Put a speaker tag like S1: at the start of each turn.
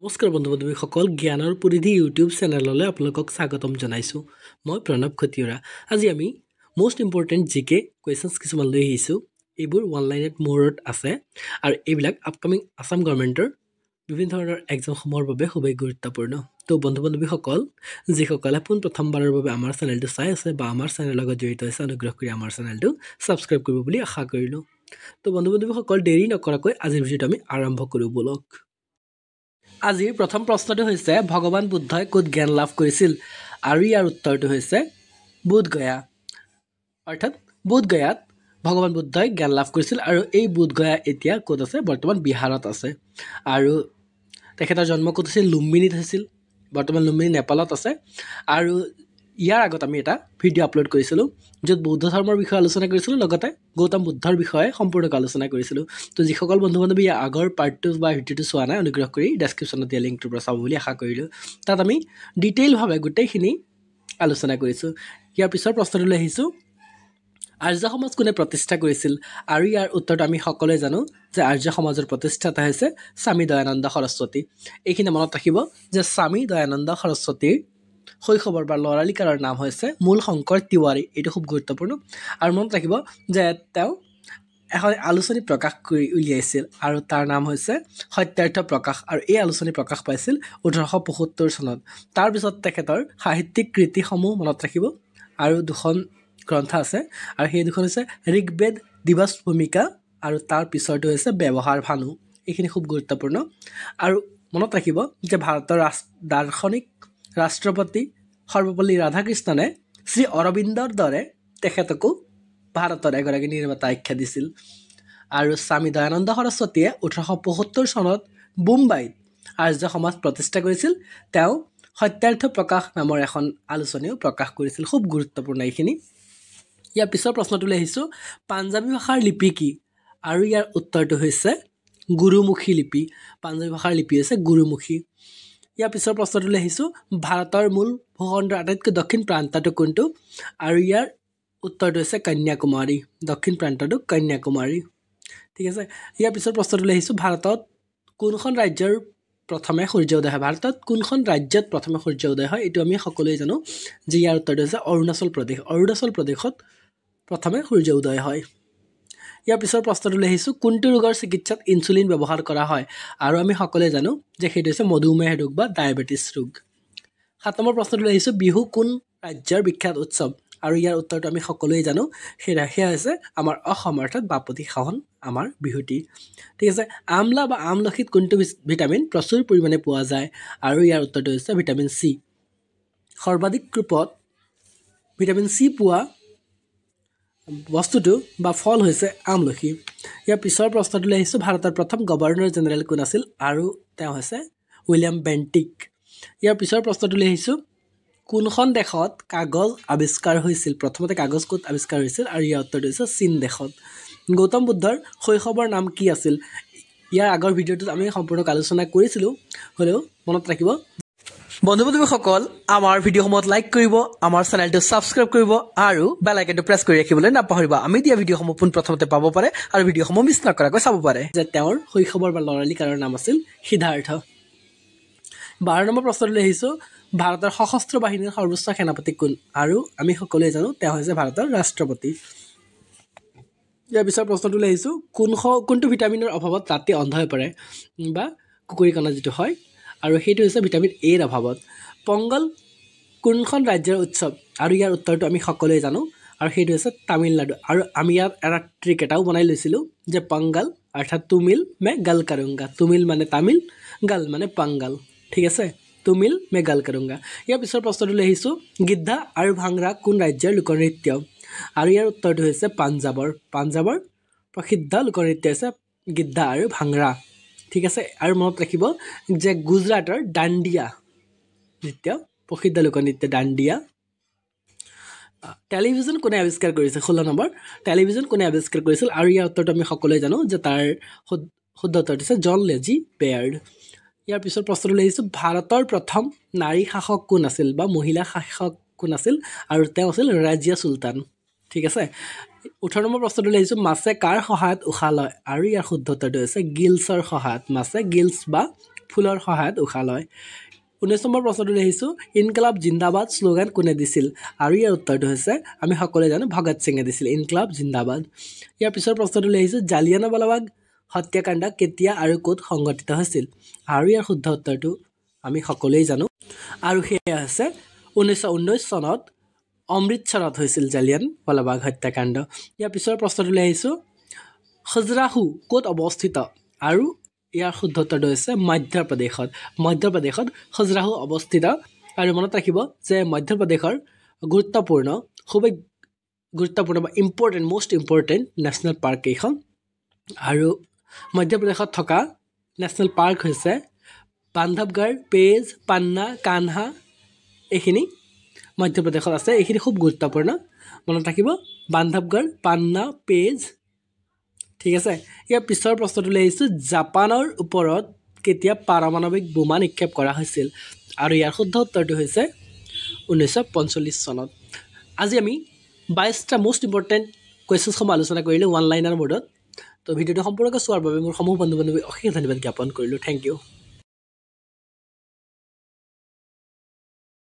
S1: নমস্কাৰ বন্ধু-বান্ধৱীসকল, জ্ঞানৰ পৰিধি ইউটিউব চেনেললৈ আপোনালোকক স্বাগতম জনাইছোঁ। মই প্ৰণৱ খটিয়ৰা। আজি আমি মোষ্ট ইম্পৰ্টেণ্ট জিকে কুৱেশ্যনছ কিছুমান লৈ আহিছোঁ। এইবোৰ অনলাইনত মোৰত আছে আৰু এইবিলাক আপকামিং আছাম গভৰ্ণমেণ্টৰ বিভিন্ন ধৰণৰ এক্সামসমূহৰ বাবে খুবেই গুৰুত্বপূৰ্ণ। তো বন্ধু-বান্ধৱীসকল, যিসকলে প্ৰথমবাৰৰ বাবে আমাৰ চেনেলটো চাই আছে বা আমাৰ চেনেলৰ লগত জড়িত হৈছে, অনুগ্ৰহ কৰি আমাৰ চেনেলটো ছাবস্ক্ৰাইব কৰিব বুলি আশা কৰিলোঁ। তো বন্ধু-বান্ধৱীসকল, দেৰি নকৰাকৈ আজিৰ ভিডিঅ'টো আমি আৰম্ভ কৰোঁ ব'লক। আজিৰ প্ৰথম প্ৰশ্নটো হৈছে ভগৱান বুদ্ধই ক'ত জ্ঞান লাভ কৰিছিল? আৰু ইয়াৰ উত্তৰটো হৈছে বোধগয়া। অৰ্থাৎ বোধগয়াত ভগৱান বুদ্ধই জ্ঞান লাভ কৰিছিল আৰু এই বোধগয়া এতিয়া ক'ত আছে? বৰ্তমান বিহাৰত আছে। আৰু তেখেতৰ জন্ম ক'ত হৈছিল? লুম্বিনীত হৈছিল। বৰ্তমান লুম্বিনী নেপালত আছে। আৰু ইয়াৰ আগত আমি এটা ভিডিঅ' আপলোড কৰিছিলোঁ য'ত বৌদ্ধ ধৰ্মৰ বিষয়ে আলোচনা কৰিছিলোঁ, লগতে গৌতম বুদ্ধৰ বিষয়ে সম্পূৰ্ণকৈ আলোচনা কৰিছিলোঁ। তো যিসকল বন্ধু-বান্ধৱী ইয়াৰ আগৰ পাৰ্টটো বা ভিডিঅ'টো চোৱা নাই, অনুগ্ৰহ কৰি ডেছক্ৰিপশ্যনত দিয়া লিংকটোৰ পৰা চাব বুলি আশা কৰিলোঁ। তাত আমি ডিটেইলভাৱে গোটেইখিনি আলোচনা কৰিছোঁ। ইয়াৰ পিছৰ প্ৰশ্নটোলৈ আহিছোঁ, আৰ্য সমাজ কোনে প্ৰতিষ্ঠা কৰিছিল? আৰু ইয়াৰ উত্তৰটো আমি সকলোৱে জানো যে আৰ্য সমাজৰ প্ৰতিষ্ঠাতা হৈছে স্বামী দয়ানন্দ সৰস্বতী। এইখিনি মনত ৰাখিব যে স্বামী দয়ানন্দ সৰস্বতীৰ শৈশৱৰ বা ল'ৰালি কালৰ নাম হৈছে মূল শংকৰ তিৱাৰী। এইটো খুব গুৰুত্বপূৰ্ণ। আৰু মনত ৰাখিব যে তেওঁ এখন আলোচনী প্ৰকাশ কৰি উলিয়াইছিল আৰু তাৰ নাম হৈছে সত্যাৰ্থ প্ৰকাশ, আৰু এই আলোচনী প্ৰকাশ পাইছিল 1875 চনত। তাৰপিছত তেখেতৰ সাহিত্যিক কৃতিসমূহ মনত ৰাখিব, আৰু দুখন গ্ৰন্থ আছে, আৰু সেই দুখন হৈছে ঋগ্বেদ দিৱস ভূমিকা আৰু তাৰ পিছৰটো হৈছে ব্যৱহাৰ ভানু। এইখিনি খুব গুৰুত্বপূৰ্ণ। আৰু মনত ৰাখিব যে ভাৰতৰ দাৰ্শনিক ৰাষ্ট্ৰপতি সৰ্বপল্লী ৰাধাকৃষ্ণনে শ্ৰী অৰবিন্দৰ দৰে তেখেতকো ভাৰতৰ এগৰাকী নিৰ্মাতা আখ্যা দিছিল। আৰু স্বামী দয়ানন্দ সৰস্বতীয়ে 1875 চনত বোম্বাইত আৰ্য সমাজ প্ৰতিষ্ঠা কৰিছিল। তেওঁ সত্যাৰ্থ প্ৰকাশ নামৰ এখন আলোচনীও প্ৰকাশ কৰিছিল। খুব গুৰুত্বপূৰ্ণ এইখিনি। ইয়াৰ পিছৰ প্ৰশ্নটোলৈ আহিছোঁ, পাঞ্জাবী ভাষাৰ লিপি কি? আৰু ইয়াৰ উত্তৰটো হৈছে গুৰুমুখী লিপি। পাঞ্জাবী ভাষাৰ লিপি হৈছে গুৰুমুখী। ইয়াৰ পিছৰ প্ৰশ্নটোলৈ আহিছোঁ, ভাৰতৰ মূল ভূখণ্ডৰ আটাইতকৈ দক্ষিণ প্ৰান্তটো কোনটো? আৰু ইয়াৰ উত্তৰটো হৈছে কন্যাকুমাৰী। দক্ষিণ প্ৰান্তটো কন্যাকুমাৰী। ঠিক আছে। ইয়াৰ পিছৰ প্ৰশ্নটোলৈ আহিছোঁ, ভাৰতত কোনখন ৰাজ্যৰ প্ৰথমে সূৰ্য উদয় হয়? ভাৰতত কোনখন ৰাজ্যত প্ৰথমে সূৰ্য উদয় হয়? এইটো আমি সকলোৱে জানো যে ইয়াৰ উত্তৰটো হৈছে অৰুণাচল প্ৰদেশ। অৰুণাচল প্ৰদেশত প্ৰথমে সূৰ্য উদয় হয়। ইয়াৰ পিছৰ প্ৰশ্নটোলৈ আহিছোঁ, কোনটো ৰোগৰ চিকিৎসাত ইনচুলিন ব্যৱহাৰ কৰা হয়? আৰু আমি সকলোৱে জানো যে সেইটো হৈছে মধুমেহ ৰোগ বা ডায়েবেটিছ ৰোগ। 7 নম্বৰ প্ৰশ্নটোলৈ আহিছোঁ, বিহু কোন ৰাজ্যৰ বিখ্যাত উৎসৱ? আৰু ইয়াৰ উত্তৰটো আমি সকলোৱে জানো, সেয়া হৈছে আমাৰ অসম, অৰ্থাৎ বাপতি সাহোন আমাৰ বিহুটি। ঠিক আছে। আমলা বা আমলখিত কোনটো ভিটামিন প্ৰচুৰ পৰিমাণে পোৱা যায়? আৰু ইয়াৰ উত্তৰটো হৈছে ভিটামিন চি। সৰ্বাধিক ৰূপত ভিটামিন চি পোৱা বস্তুটো বা ফল হৈছে আমলখি। ইয়াৰ পিছৰ প্ৰশ্নটোলৈ আহিছোঁ, ভাৰতৰ প্ৰথম গভৰ্ণৰ জেনেৰেল কোন আছিল? আৰু তেওঁ হৈছে উইলিয়াম বেণ্টিক। ইয়াৰ পিছৰ প্ৰশ্নটোলৈ আহিছোঁ, কোনখন দেশত কাগজ আৱিষ্কাৰ হৈছিল? প্ৰথমতে কাগজ ক'ত আৱিষ্কাৰ হৈছিল? আৰু ইয়াৰ উত্তৰটো হৈছে চীন দেশত। গৌতম বুদ্ধৰ শৈশৱৰ নাম কি আছিল? ইয়াৰ আগৰ ভিডিঅ'টোত আমি সম্পূৰ্ণ আলোচনা কৰিছিলোঁ, হ'লেও মনত ৰাখিব। বন্ধু-বান্ধৱীসকল, আমাৰ ভিডিঅ'সমূহত লাইক কৰিব, আমাৰ চেনেলটো ছাবস্ক্ৰাইব কৰিব আৰু বেল আইকনটো প্ৰেছ কৰি ৰাখিবলৈ নাপাহৰিব। আমি দিয়া ভিডিঅ'সমূহ পোনপ্ৰথমতে পাব পাৰে আৰু ভিডিঅ'সমূহ মিছ নকৰাকৈ চাব পাৰে। যে তেওঁৰ শৈশৱৰ বা ল'ৰালি কালৰ নাম আছিল সিদ্ধাৰ্থ। 12 নম্বৰ প্ৰশ্নটোলৈ আহিছোঁ, ভাৰতৰ সশস্ত্ৰ বাহিনীৰ সৰ্বোচ্চ সেনাপতি কোন? আৰু আমি সকলোৱে জানো তেওঁ হৈছে ভাৰতৰ ৰাষ্ট্ৰপতি। ইয়াৰ পিছৰ প্ৰশ্নটোলৈ আহিছোঁ, কোনটো ভিটামিনৰ অভাৱত ৰাতি অন্ধ হৈ পৰে বা কুকুৰীকণা যিটো হয়, আৰু সেইটো হৈছে ভিটামিন এৰ অভাৱত। পংগল কোনখন ৰাজ্যৰ উৎসৱ? আৰু ইয়াৰ উত্তৰটো আমি সকলোৱে জানো, আৰু সেইটো হৈছে তামিলনাডু। আৰু আমি ইয়াত এটা ট্ৰিক এটাও বনাই লৈছিলোঁ যে পংগল অৰ্থাৎ তুমিল মে গাল কৰোংগা। তুমিল মানে তামিল, গাল মানে পংগল। ঠিক আছে, তুমিল মে গাল কৰোংগা। ইয়াৰ পিছৰ প্ৰশ্নটোলৈ আহিছোঁ, গিদ্ধা আৰু ভাংৰা কোন ৰাজ্যৰ লোকনৃত্য? আৰু ইয়াৰ উত্তৰটো হৈছে পাঞ্জাৱৰ। পাঞ্জাৱৰ প্ৰসিদ্ধ লোকনৃত্য হৈছে গিদ্ধা আৰু ভাংৰা। ঠিক আছে। আৰু মনত ৰাখিব যে গুজৰাটৰ দাণ্ডিয়া নৃত্য প্ৰসিদ্ধ লোকনৃত্য দাণ্ডিয়া। টেলিভিছন কোনে আৱিষ্কাৰ কৰিছিল? 16 নম্বৰ, টেলিভিছন কোনে আৱিষ্কাৰ কৰিছিল? আৰু ইয়াৰ উত্তৰটো আমি সকলোৱে জানো যে তাৰ শুদ্ধ উত্তৰটো হৈছে জন লেজি বেয়াৰ্ড। ইয়াৰ পিছৰ প্ৰশ্নটোলৈ আহিছোঁ, ভাৰতৰ প্ৰথম নাৰী শাসক কোন আছিল বা মহিলা শাসক কোন আছিল? আৰু তেওঁ আছিল ৰাজিয়া চুলতান। ঠিক আছে। 18 নম্বৰ প্ৰশ্নটোলৈ আহিছোঁ, মাছে কাৰ সহায়ত উশাহ লয়? আৰু ইয়াৰ শুদ্ধ উত্তৰটো হৈছে গিলছৰ সহায়ত। মাছে গিলছ বা ফুলৰ সহায়ত উশাহ লয় 19 নম্বৰ প্ৰশ্নটোলৈ আহিছোঁ ইনকলাব জিন্দাবাদ শ্লোগান কোনে দিছিল আৰু ইয়াৰ উত্তৰটো হৈছে আমি সকলোৱে জানো ভগত সিঙে দিছিল ইনকলাব জিন্দাবাদ ইয়াৰ পিছৰ প্ৰশ্নটোলৈ আহিছোঁ জালিয়ানাৱালাবাগ হত্যাকাণ্ড কেতিয়া আৰু ক'ত সংঘটিত হৈছিল আৰু ইয়াৰ শুদ্ধ উত্তৰটো আমি সকলোৱে জানো আৰু সেয়া হৈছে 1919 চনত অমৃতসৰত হৈছিল জালিয়ানৱালাবাগ হত্যাকাণ্ড ইয়াৰ পিছৰ প্ৰশ্নটোলৈ আহিছোঁ খজুৰাহো ক'ত অৱস্থিত আৰু ইয়াৰ শুদ্ধ উত্তৰটো হৈছে মধ্যপ্ৰদেশত খজুৰাহো অৱস্থিত আৰু মনত ৰাখিব যে মধ্যপ্ৰদেশৰ খুবেই গুৰুত্বপূৰ্ণ বা মোষ্ট ইম্পৰ্টেণ্ট নেশ্যনেল পাৰ্ক কেইখন আৰু মধ্যপ্ৰদেশত থকা নেশ্যনেল পাৰ্ক হৈছে বান্ধৱগড় পেজ পান্না কানহা এইখিনি মধ্যপ্ৰদেশত আছে এইখিনি খুব গুৰুত্বপূৰ্ণ মনত ৰাখিব বান্ধৱগড় পান্না পেজ ঠিক আছে ইয়াৰ পিছৰ প্ৰশ্নটোলৈ আহিছোঁ জাপানৰ ওপৰত কেতিয়া পাৰমাণৱিক বোমা নিক্ষেপ কৰা হৈছিল আৰু ইয়াৰ শুদ্ধ উত্তৰটো হৈছে 1945 চনত আজি আমি 22টা মোষ্ট ইম্পৰ্টেণ্ট কুৱেশ্যনসমূহ আলোচনা কৰিলোঁ ওৱান লাইনাৰ মোডত তো ভিডিঅ'টো সম্পূৰ্ণকৈ চোৱাৰ বাবে মোৰ সমূহ বন্ধু বান্ধৱীক অশেষ ধন্যবাদ জ্ঞাপন কৰিলোঁ থেংক ইউ